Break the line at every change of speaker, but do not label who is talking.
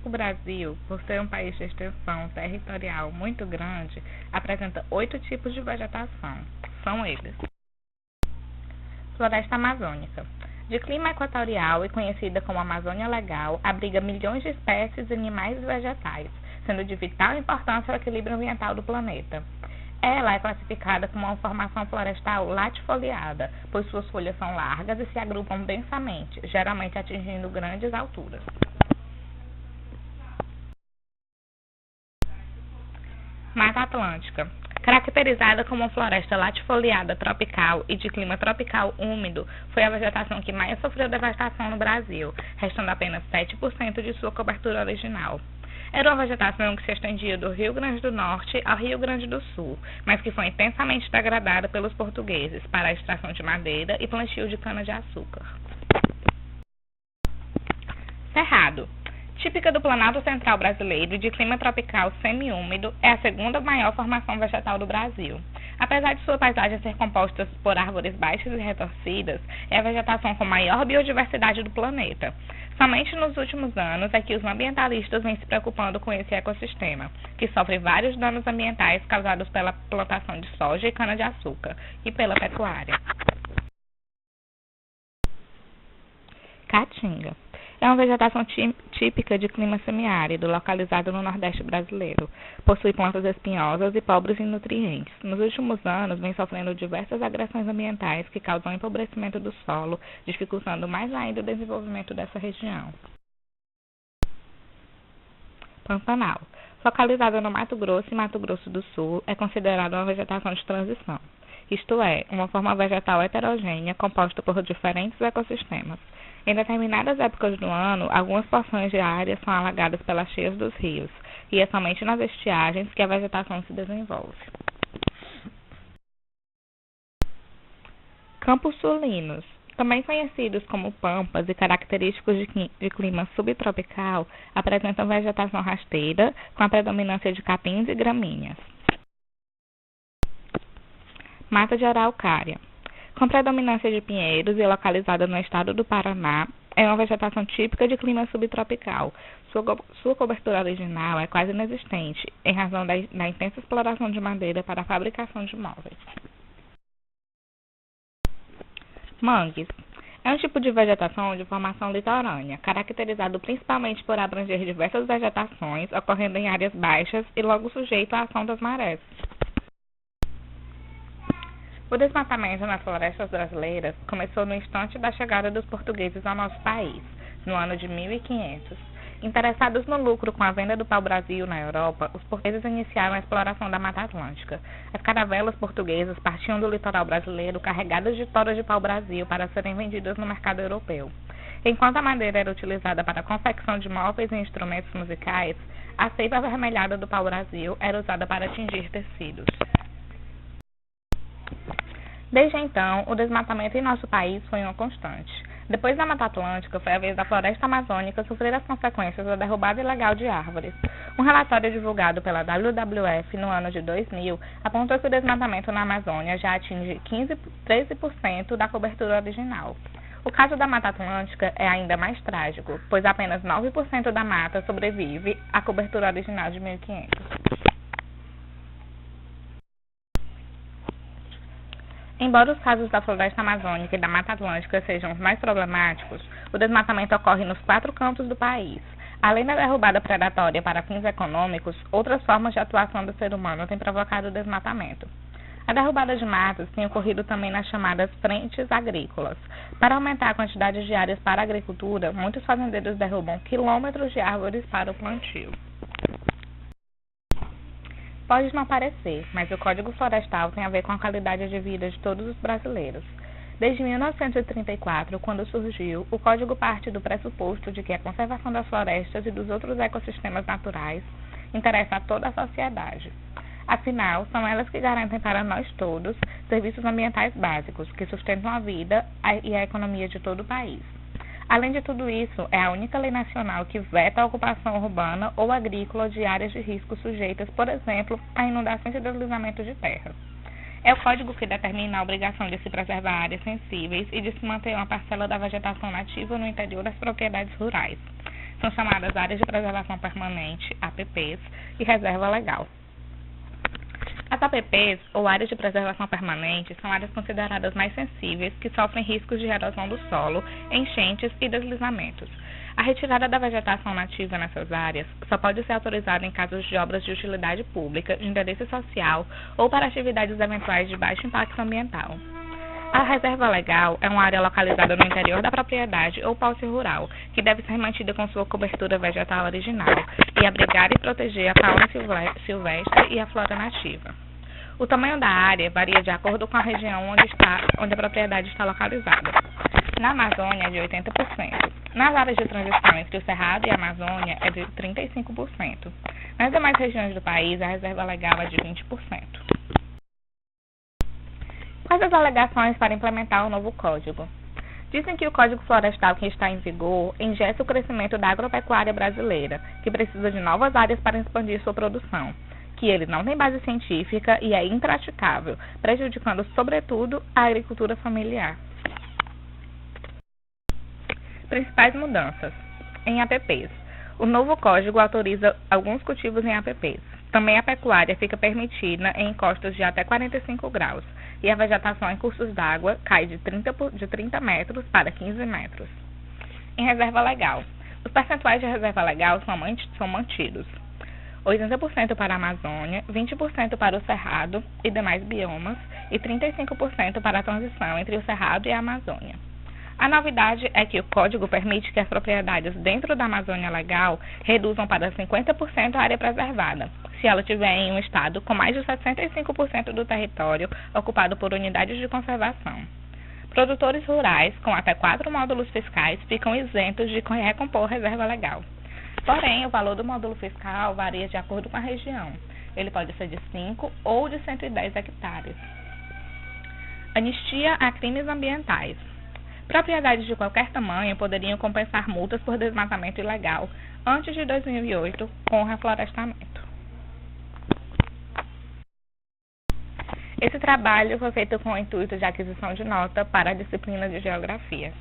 O Brasil, por ser um país de extensão territorial muito grande, apresenta 8 tipos de vegetação. São eles: Floresta amazônica. De clima equatorial e conhecida como Amazônia Legal, abriga milhões de espécies de animais e vegetais, sendo de vital importância ao equilíbrio ambiental do planeta. Ela é classificada como uma formação florestal latifoliada, pois suas folhas são largas e se agrupam densamente, geralmente atingindo grandes alturas. Mata Atlântica. Caracterizada como uma floresta latifoliada tropical e de clima tropical úmido, foi a vegetação que mais sofreu devastação no Brasil, restando apenas 7% de sua cobertura original. Era uma vegetação que se estendia do Rio Grande do Norte ao Rio Grande do Sul, mas que foi intensamente degradada pelos portugueses para a extração de madeira e plantio de cana-de-açúcar. Cerrado. Típica do Planalto Central brasileiro e de clima tropical semiúmido, é a segunda maior formação vegetal do Brasil. Apesar de sua paisagem ser composta por árvores baixas e retorcidas, é a vegetação com maior biodiversidade do planeta. Somente nos últimos anos é que os ambientalistas vêm se preocupando com esse ecossistema, que sofre vários danos ambientais causados pela plantação de soja e cana-de-açúcar e pela pecuária. Caatinga. É uma vegetação típica de clima semiárido, localizado no Nordeste brasileiro. Possui plantas espinhosas e pobres em nutrientes. Nos últimos anos, vem sofrendo diversas agressões ambientais que causam empobrecimento do solo, dificultando mais ainda o desenvolvimento dessa região. Pantanal. Localizada no Mato Grosso e Mato Grosso do Sul, é considerada uma vegetação de transição. Isto é, uma forma vegetal heterogênea composta por diferentes ecossistemas. Em determinadas épocas do ano, algumas porções de área são alagadas pelas cheias dos rios, e é somente nas estiagens que a vegetação se desenvolve. Campos sulinos. Também conhecidos como pampas e característicos de clima subtropical, apresentam vegetação rasteira, com a predominância de capins e gramíneas. Mata de araucária. Com predominância de pinheiros e localizada no estado do Paraná, é uma vegetação típica de clima subtropical. Sua cobertura original é quase inexistente, em razão da intensa exploração de madeira para a fabricação de móveis. Mangues. É um tipo de vegetação de formação litorânea, caracterizado principalmente por abranger diversas vegetações, ocorrendo em áreas baixas e logo sujeito à ação das marés. O desmatamento nas florestas brasileiras começou no instante da chegada dos portugueses ao nosso país, no ano de 1500. Interessados no lucro com a venda do pau-brasil na Europa, os portugueses iniciaram a exploração da Mata Atlântica. As caravelas portuguesas partiam do litoral brasileiro carregadas de toras de pau-brasil para serem vendidas no mercado europeu. Enquanto a madeira era utilizada para a confecção de móveis e instrumentos musicais, a seiva avermelhada do pau-brasil era usada para tingir tecidos. Desde então, o desmatamento em nosso país foi uma constante. Depois da Mata Atlântica, foi a vez da floresta amazônica sofrer as consequências da derrubada ilegal de árvores. Um relatório divulgado pela WWF no ano de 2000 apontou que o desmatamento na Amazônia já atinge 13% da cobertura original. O caso da Mata Atlântica é ainda mais trágico, pois apenas 9% da mata sobrevive à cobertura original de 1500. Embora os casos da floresta amazônica e da Mata Atlântica sejam os mais problemáticos, o desmatamento ocorre nos 4 cantos do país. Além da derrubada predatória para fins econômicos, outras formas de atuação do ser humano têm provocado o desmatamento. A derrubada de matas tem ocorrido também nas chamadas frentes agrícolas. Para aumentar a quantidade de áreas para a agricultura, muitos fazendeiros derrubam quilômetros de árvores para o plantio. Pode não parecer, mas o Código Florestal tem a ver com a qualidade de vida de todos os brasileiros. Desde 1934, quando surgiu, o Código parte do pressuposto de que a conservação das florestas e dos outros ecossistemas naturais interessa a toda a sociedade. Afinal, são elas que garantem para nós todos serviços ambientais básicos, que sustentam a vida e a economia de todo o país. Além de tudo isso, é a única lei nacional que veta a ocupação urbana ou agrícola de áreas de risco sujeitas, por exemplo, a inundações e deslizamento de terra. É o Código que determina a obrigação de se preservar áreas sensíveis e de se manter uma parcela da vegetação nativa no interior das propriedades rurais. são chamadas Áreas de Preservação Permanente, APPs, e Reserva Legal. As APPs, ou Áreas de Preservação Permanente, são áreas consideradas mais sensíveis que sofrem riscos de erosão do solo, enchentes e deslizamentos. A retirada da vegetação nativa nessas áreas só pode ser autorizada em casos de obras de utilidade pública, de interesse social ou para atividades eventuais de baixo impacto ambiental. A reserva legal é uma área localizada no interior da propriedade ou posse rural, que deve ser mantida com sua cobertura vegetal original e abrigar e proteger a fauna silvestre e a flora nativa. O tamanho da área varia de acordo com a região onde a propriedade está localizada. Na Amazônia é de 80%. Nas áreas de transição entre o Cerrado e a Amazônia é de 35%. Nas demais regiões do país, a reserva legal é de 20%. Quais as alegações para implementar o novo Código? Dizem que o Código Florestal que está em vigor engessa o crescimento da agropecuária brasileira, que precisa de novas áreas para expandir sua produção, que ele não tem base científica e é impraticável, prejudicando, sobretudo, a agricultura familiar. Principais mudanças. Em APPs. O novo Código autoriza alguns cultivos em APPs. Também a pecuária fica permitida em encostas de até 45 graus e a vegetação em cursos d'água cai de 30 metros para 15 metros. Em reserva legal. Os percentuais de reserva legal são mantidos. 80% para a Amazônia, 20% para o Cerrado e demais biomas e 35% para a transição entre o Cerrado e a Amazônia. A novidade é que o Código permite que as propriedades dentro da Amazônia Legal reduzam para 50% a área preservada, se ela estiver em um estado com mais de 65% do território ocupado por unidades de conservação. Produtores rurais com até 4 módulos fiscais ficam isentos de recompor reserva legal. Porém, o valor do módulo fiscal varia de acordo com a região. Ele pode ser de 5 ou de 110 hectares. Anistia a crimes ambientais. Propriedades de qualquer tamanho poderiam compensar multas por desmatamento ilegal antes de 2008 com o reflorestamento. Esse trabalho foi feito com o intuito de aquisição de nota para a disciplina de Geografia.